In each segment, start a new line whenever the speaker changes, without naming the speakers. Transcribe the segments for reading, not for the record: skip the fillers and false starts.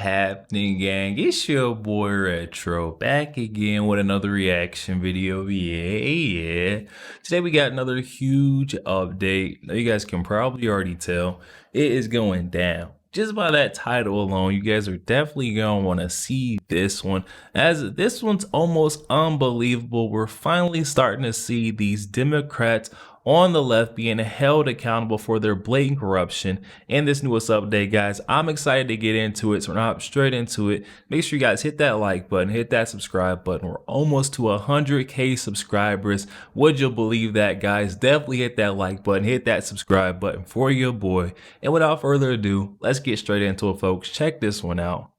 happening, gang? It's your boy Retro back again with another reaction video. Yeah. Today we got another huge update. Now you guys can probably already tell it is going down. Just by that title alone, you guys are definitely going to want to see this one, as this one's almost unbelievable. We're finally starting to see these Democrats on the left being held accountable for their blatant corruption in this newest update, guys. I'm excited to get into it, so we're not straight into it. Make sure you guys hit that like button, hit that subscribe button. We're almost to 100K subscribers. Would you believe that, guys? Definitely hit that like button, hit that subscribe button for your boy. And without further ado, let's get straight into it, folks. Check this one out.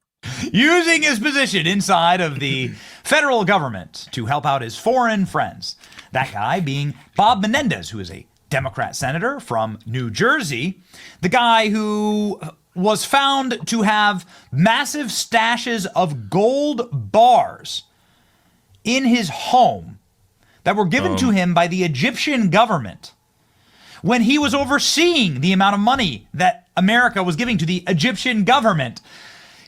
Using his position inside of the federal government to help out his foreign friends. That guy being Bob Menendez, who is a Democrat senator from New Jersey. The guy who was found to have massive stashes of gold bars in his home that were given to him by the Egyptian government when he was overseeing the amount of money that America was giving to the Egyptian government,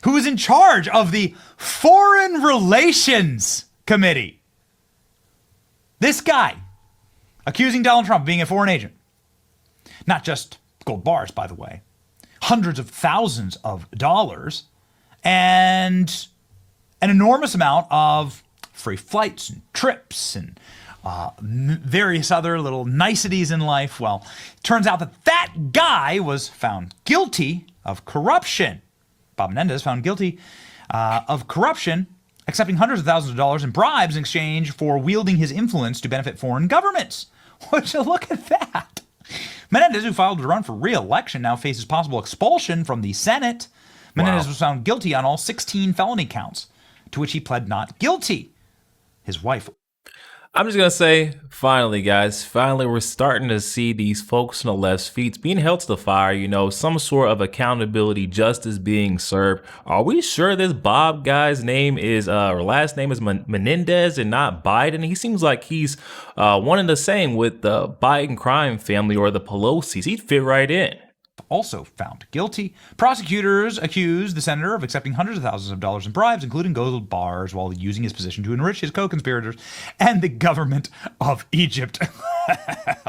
who was in charge of the Foreign Relations Committee. This guy accusing Donald Trump of being a foreign agent. Not just gold bars, by the way. Hundreds of thousands of dollars and an enormous amount of free flights and trips and various other little niceties in life. Well, it turns out that that guy was found guilty of corruption. Bob Menendez found guilty of corruption, accepting hundreds of thousands of dollars in bribes in exchange for wielding his influence to benefit foreign governments. Would you look at that? Menendez, who filed to run for re-election, now faces possible expulsion from the Senate. Menendez was found guilty on all 16 felony counts, to which he pled not guilty. His wife...
I'm just going to say, finally, guys, finally, we're starting to see these folks on the left's feet being held to the fire, you know, some sort of accountability, justice being served. Are we sure this Bob guy's name is, or last name is Menendez and not Biden? He seems like he's one and the same with the Biden crime family or the Pelosi's. He'd fit right in.
Also found guilty. Prosecutors accused the senator of accepting hundreds of thousands of dollars in bribes, including gold bars, while using his position to enrich his co-conspirators and the government of Egypt,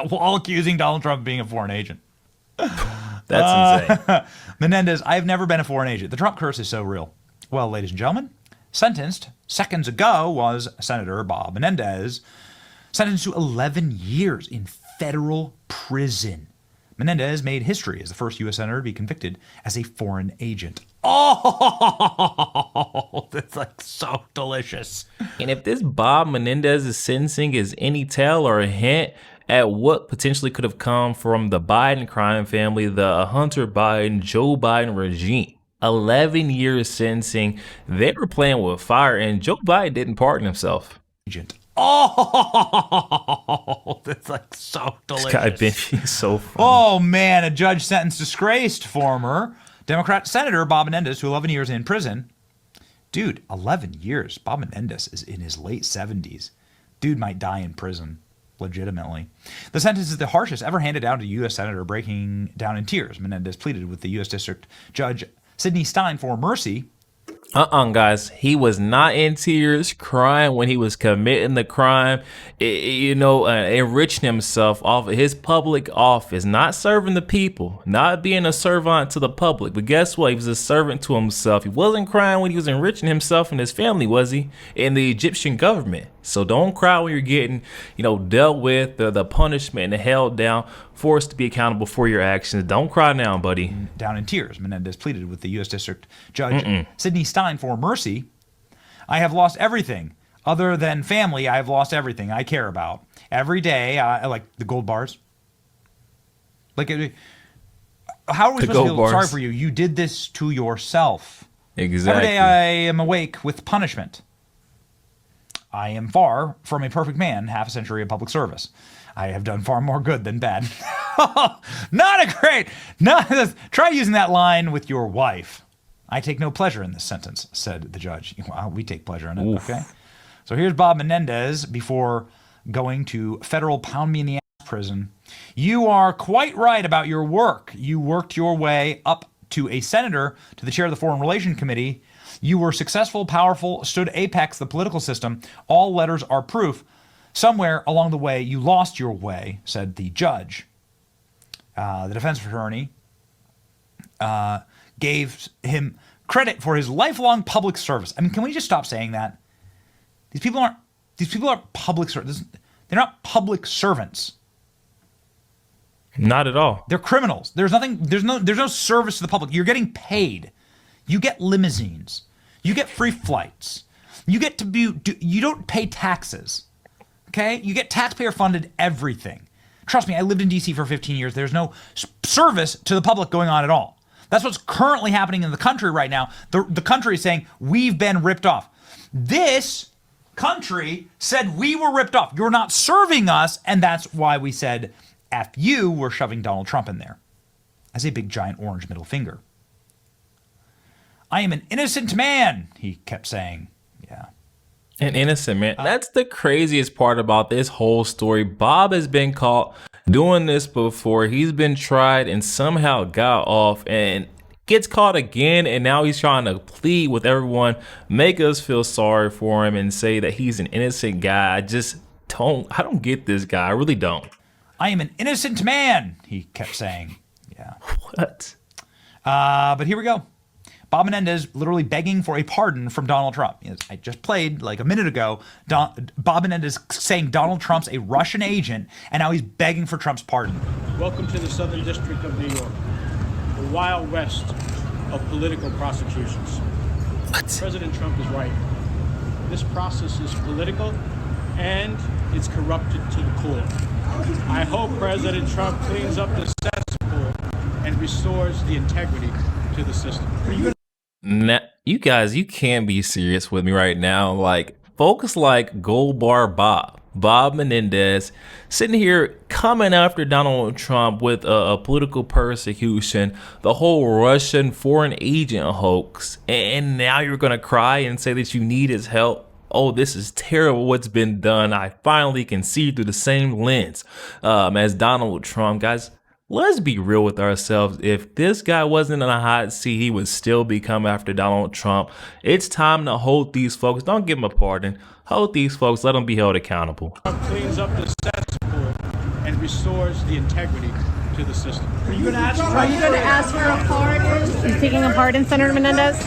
while accusing Donald Trump of being a foreign agent.
That's insane.
Menendez, I have never been a foreign agent. The Trump curse is so real. Well, ladies and gentlemen, sentenced seconds ago was Senator Bob Menendez, sentenced to 11 years in federal prison. Menendez made history as the first U.S. senator to be convicted as a foreign agent. Oh, that's like so delicious.
And if this Bob Menendez's sentencing is any tell or a hint at what potentially could have come from the Biden crime family, the Hunter Biden, Joe Biden regime, 11 years sentencing, they were playing with fire, and Joe Biden didn't pardon himself.
Agent. Oh, that's like so delicious.
This guy been so funny.
Oh, man. A judge sentenced disgraced former Democrat Senator Bob Menendez to 11 years in prison. Dude, 11 years. Bob Menendez is in his late 70s. Dude might die in prison, legitimately. The sentence is the harshest ever handed down to a U.S. Senator, breaking down in tears. Menendez pleaded with the U.S. District Judge Sidney Stein for mercy.
Guys, he was not in tears crying when he was committing the crime, enriching himself off of his public office, not serving the people, not being a servant to the public. But guess what? He was a servant to himself. He wasn't crying when he was enriching himself and his family, was he? In the Egyptian government. So don't cry when you're getting, dealt with, the punishment and held down, forced to be accountable for your actions. Don't cry now, buddy.
Down in tears, Menendez pleaded with the U.S. District Judge Sidney Stein for mercy. I have lost everything. Other than family, I have lost everything I care about. Every day, I like the gold bars. Like, how are we supposed to feel sorry for you? You did this to yourself.
Exactly.
Every day I am awake with punishment. I am far from a perfect man, half a century of public service. I have done far more good than bad. Try using that line with your wife. I take no pleasure in this sentence, said the judge. Well, we take pleasure in it, okay? So here's Bob Menendez before going to federal pound-me-in-the-ass prison. You are quite right about your work. You worked your way up to a senator, to the chair of the Foreign Relations Committee. You were successful, powerful, stood apex the political system. All letters are proof. Somewhere along the way, you lost your way, said the judge. The defense attorney gave him credit for his lifelong public service. I mean, can we just stop saying that? These people aren't public servants. They're not public servants.
Not at all.
They're criminals. There's no service to the public. You're getting paid. You get limousines. You get free flights. You get to you don't pay taxes. Okay? You get taxpayer funded everything. Trust me, I lived in DC for 15 years. There's no service to the public going on at all. That's what's currently happening in the country right now. The country is saying, we've been ripped off. This country said we were ripped off. You're not serving us, and that's why we said, F you, we're shoving Donald Trump in there as a big giant orange middle finger. I am an innocent man, he kept saying. Yeah.
An innocent man. That's the craziest part about this whole story. Bob has been caught doing this before. He's been tried and somehow got off and gets caught again. And now he's trying to plead with everyone, make us feel sorry for him and say that he's an innocent guy. I don't get this guy. I really don't.
I am an innocent man, he kept saying. Yeah.
What?
But here we go. Bob Menendez literally begging for a pardon from Donald Trump. As I just played like a minute ago, Bob Menendez saying Donald Trump's a Russian agent, and now he's begging for Trump's pardon.
Welcome to the Southern District of New York, the Wild West of political prosecutions.
What?
President Trump is right. This process is political, and it's corrupted to the core. I hope President Trump cleans up the cesspool and restores the integrity to the system.
Now, you guys, you can't be serious with me right now. Like, folks like Gold Bar Bob Menendez, sitting here coming after Donald Trump with a political persecution, the whole Russian foreign agent hoax, and now you're gonna cry and say that you need his help. Oh, this is terrible what's been done. I finally can see through the same lens as Donald Trump. Guys, let's be real with ourselves. If this guy wasn't in a hot seat, he would still be coming after Donald Trump. It's time to hold these folks. Don't give them a pardon. Hold these folks. Let them be held accountable.
Trump cleans up the cesspool and restores the integrity to the system. Are you going to ask
for a pardon? Are you seeking a pardon, Senator Menendez?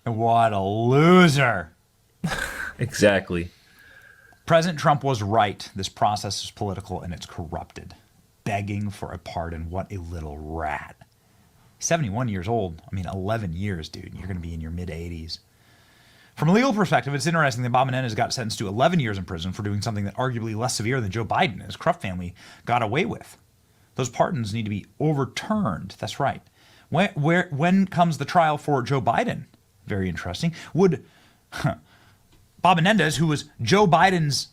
What a loser.
Exactly.
President Trump was right. This process is political and it's corrupted. Begging for a pardon. What a little rat. 71 years old. I mean, 11 years, dude. You're going to be in your mid-80s. From a legal perspective, it's interesting that Bob Menendez got sentenced to 11 years in prison for doing something that arguably less severe than Joe Biden and his Krupp family got away with. Those pardons need to be overturned. That's right. When comes the trial for Joe Biden? Very interesting. Would Bob Menendez, who was Joe Biden's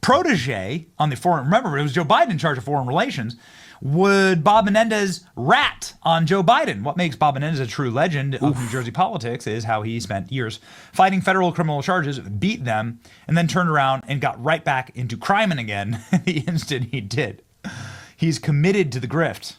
protege on the foreign, remember, it was Joe Biden in charge of foreign relations, would Bob Menendez rat on Joe Biden? What makes Bob Menendez a true legend of New Jersey politics is how he spent years fighting federal criminal charges, beat them, and then turned around and got right back into criming again the instant he did. He's committed to the grift.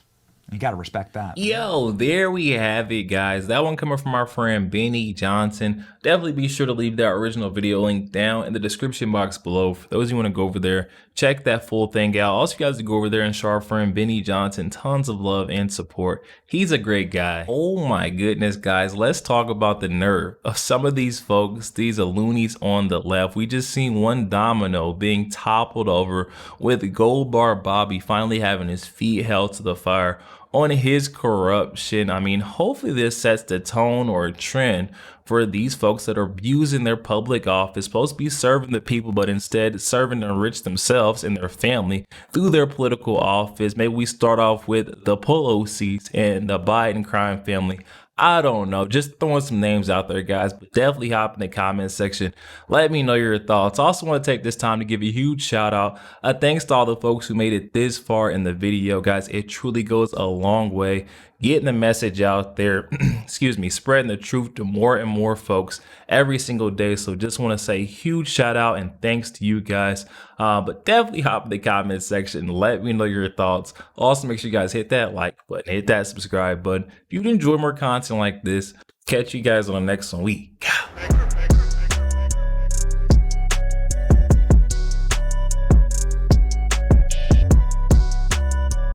You got to respect that.
Yo, there we have it, guys. That one coming from our friend Benny Johnson. Definitely be sure to leave that original video link down in the description box below. For those who want to go over there, check that full thing out. Also, you guys to go over there and show our friend Benny Johnson tons of love and support. He's a great guy. Oh my goodness, guys. Let's talk about the nerve of some of these folks, these loonies on the left. We just seen one domino being toppled over with Gold Bar Bobby finally having his feet held to the fire on his corruption. I mean, hopefully this sets the tone or a trend for these folks that are abusing their public office, supposed to be serving the people, but instead serving to enrich themselves and their family through their political office. Maybe we start off with the Pelosi's and the Biden crime family. I don't know, just throwing some names out there, guys, but definitely hop in the comment section. Let me know your thoughts. Also want to take this time to give a huge shout out. Thanks to all the folks who made it this far in the video, guys. It truly goes a long way. getting the message out there, excuse me, spreading the truth to more and more folks every single day. So just want to say huge shout out and thanks to you guys. But definitely hop in the comment section and let me know your thoughts. Also, make sure you guys hit that like button, hit that subscribe button. If you enjoy more content like this, catch you guys on the next one. We